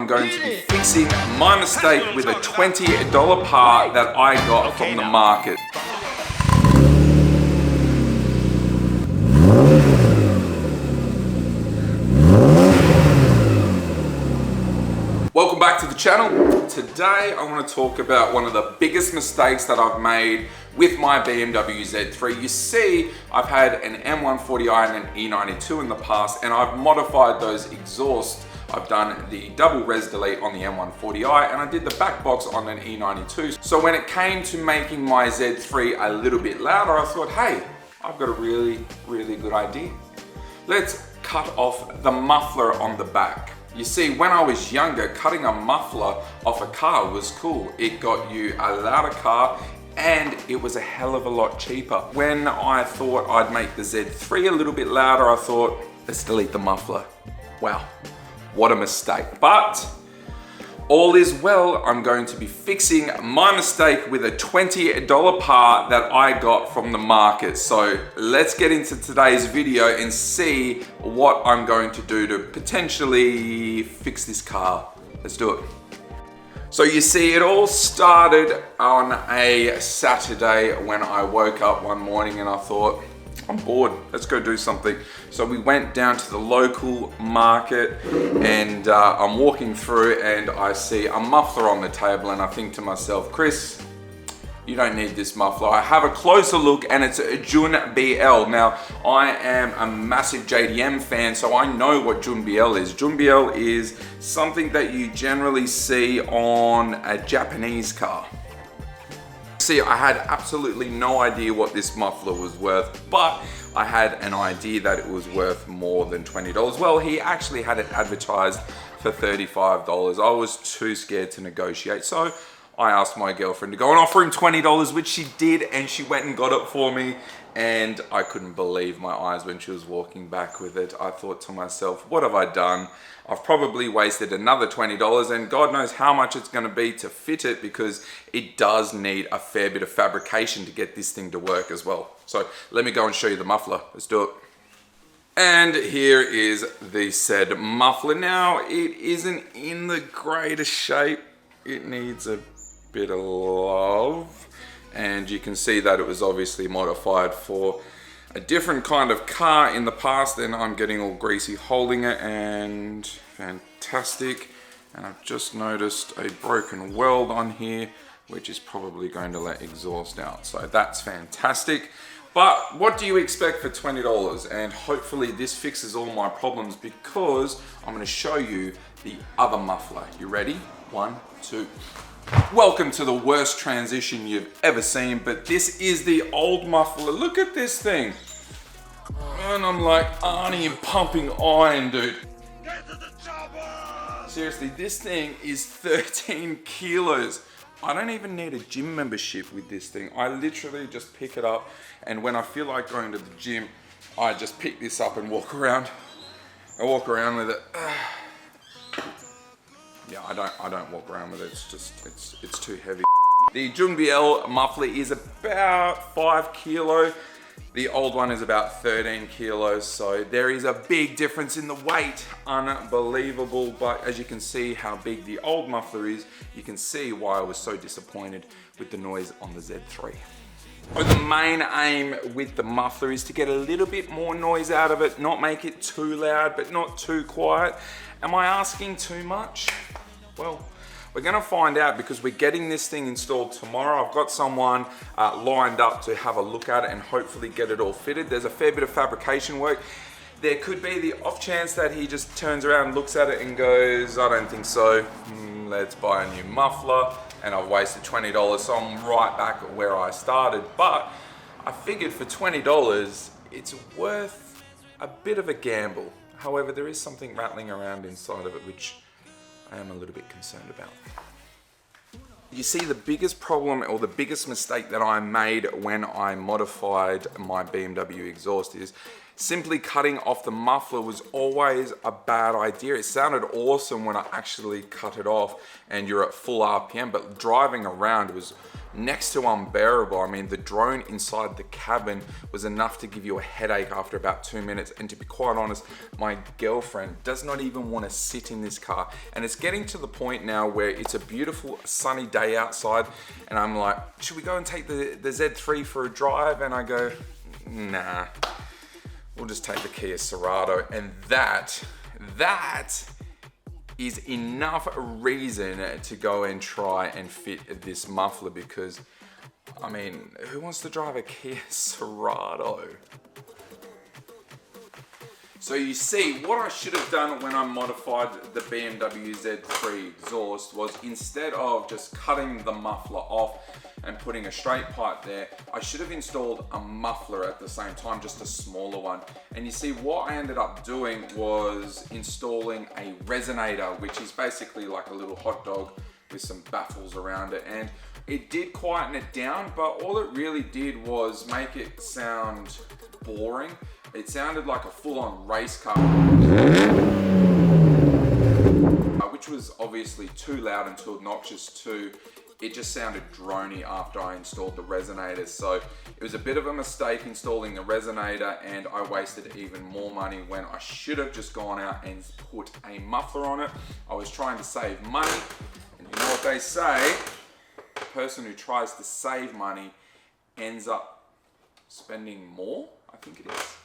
going to be fixing my mistake with a $20 part that I got from the market. Welcome back to the channel. Today I want to talk about one of the biggest mistakes that I've made with my BMW Z3. You see, I've had an M140i and an E92 in the past, and I've modified those exhausts. I've done the double res delete on the M140i, and I did the back box on an E92. So when it came to making my Z3 a little bit louder, I thought, hey, I've got a really good idea. Let's cut off the muffler on the back. You see, when I was younger, cutting a muffler off a car was cool. It got you a louder car and it was a hell of a lot cheaper. When I thought I'd make the Z3 a little bit louder, I thought, let's delete the muffler. Wow, what a mistake. But all is well. I'm going to be fixing my mistake with a $20 part that I got from the market. So let's get into today's video and see what I'm going to do to potentially fix this car. Let's do it. So you see, it all started on a Saturday when I woke up one morning and I thought, I'm bored, let's go do something. So we went down to the local market and I'm walking through and I see a muffler on the table and I think to myself, Chris, you don't need this muffler. I have a closer look and it's a Jun BL. Now, I am a massive JDM fan, so I know what Jun BL is. Jun BL is something that you generally see on a Japanese car. See, I had absolutely no idea what this muffler was worth, but I had an idea that it was worth more than $20. Well, he actually had it advertised for $35. I was too scared to negotiate, so I asked my girlfriend to go and offer him $20, which she did, and she went and got it for me, and I couldn't believe my eyes when she was walking back with it. I thought to myself, what have I done? I've probably wasted another $20, and God knows how much it's going to be to fit it, because it does need a fair bit of fabrication to get this thing to work as well. So let me go and show you the muffler. Let's do it. And here is the said muffler. Now, it isn't in the greatest shape. It needs a bit of love, and you can see that it was obviously modified for a different kind of car in the past, and I'm getting all greasy holding it, and fantastic. And I've just noticed a broken weld on here, which is probably going to let exhaust out, so that's fantastic. But what do you expect for $20? And hopefully this fixes all my problems, because I'm going to show you the other muffler. You ready? 1, 2. Welcome to the worst transition you've ever seen, but this is the old muffler. Look at this thing. And I'm like Arnie in Pumping Iron, dude. Get to the chopper! Seriously, this thing is 13 kilos. I don't even need a gym membership with this thing. I literally just pick it up, and when I feel like going to the gym, I just pick this up and walk around. I walk around with it. Yeah, I don't walk around with it. It's just, it's too heavy. The Jun BL muffler is about 5 kilo. The old one is about 13 kilos. So there is a big difference in the weight. Unbelievable. But as you can see how big the old muffler is, you can see why I was so disappointed with the noise on the Z3. So the main aim with the muffler is to get a little bit more noise out of it, not make it too loud, but not too quiet. Am I asking too much? Well, we're gonna find out, because we're getting this thing installed tomorrow. I've got someone lined up to have a look at it and hopefully get it all fitted. There's a fair bit of fabrication work. There could be the off chance that he just turns around, looks at it and goes, I don't think so. Let's buy a new muffler. And I've wasted $20, so I'm right back at where I started. But I figured for $20, it's worth a bit of a gamble. However, there is something rattling around inside of it, which I am a little bit concerned about. You see, the biggest problem or the biggest mistake that I made when I modified my BMW exhaust is simply cutting off the muffler was always a bad idea. It sounded awesome when I actually cut it off and you're at full RPM, but driving around was next to unbearable. I mean, the drone inside the cabin was enough to give you a headache after about 2 minutes. And to be quite honest, my girlfriend does not even want to sit in this car. And it's getting to the point now where it's a beautiful sunny day outside and I'm like, should we go and take the Z3 for a drive? And I go, nah, we'll just take the Kia Sorento. And that is enough reason to go and try and fit this muffler, because I mean, who wants to drive a Kia Sorento? So you see, what I should have done when I modified the BMW Z3 exhaust was, instead of just cutting the muffler off and putting a straight pipe there, I should have installed a muffler at the same time, just a smaller one. And you see, what I ended up doing was installing a resonator, which is basically like a little hot dog with some baffles around it. And it did quieten it down, but all it really did was make it sound boring. It sounded like a full-on race car, which was obviously too loud and too obnoxious too. It just sounded drony after I installed the resonator. So it was a bit of a mistake installing the resonator, and I wasted even more money when I should have just gone out and put a muffler on it. I was trying to save money, and you know what they say, the person who tries to save money ends up spending more, I think it is.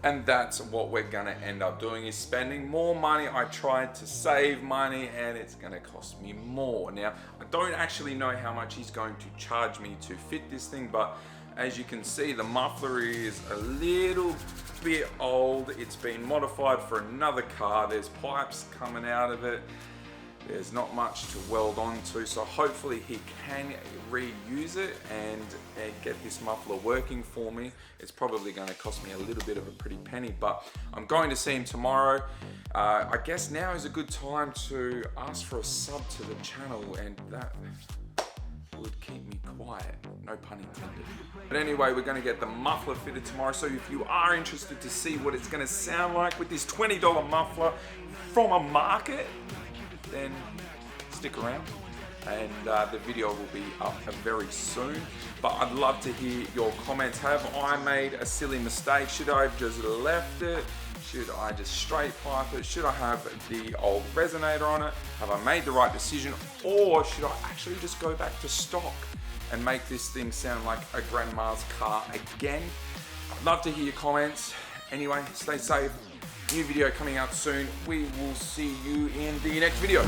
And that's what we're gonna end up doing, is spending more money. I tried to save money and it's gonna cost me more. Now, I don't actually know how much he's going to charge me to fit this thing, but as you can see, the muffler is a little bit old. It's been modified for another car. There's pipes coming out of it. There's not much to weld onto, so hopefully he can reuse it and get this muffler working for me. It's probably going to cost me a little bit of a pretty penny, but I'm going to see him tomorrow. I guess now is a good time to ask for a sub to the channel, and that would keep me quiet, no pun intended. But anyway, we're going to get the muffler fitted tomorrow, so if you are interested to see what it's going to sound like with this $20 muffler from a market, then stick around, and the video will be up very soon. But I'd love to hear your comments. Have I made a silly mistake? Should I have just left it? Should I just straight pipe it? Should I have the old resonator on it? Have I made the right decision? Or should I actually just go back to stock and make this thing sound like a grandma's car again? I'd love to hear your comments. Anyway, stay safe. New video coming out soon. We will see you in the next video.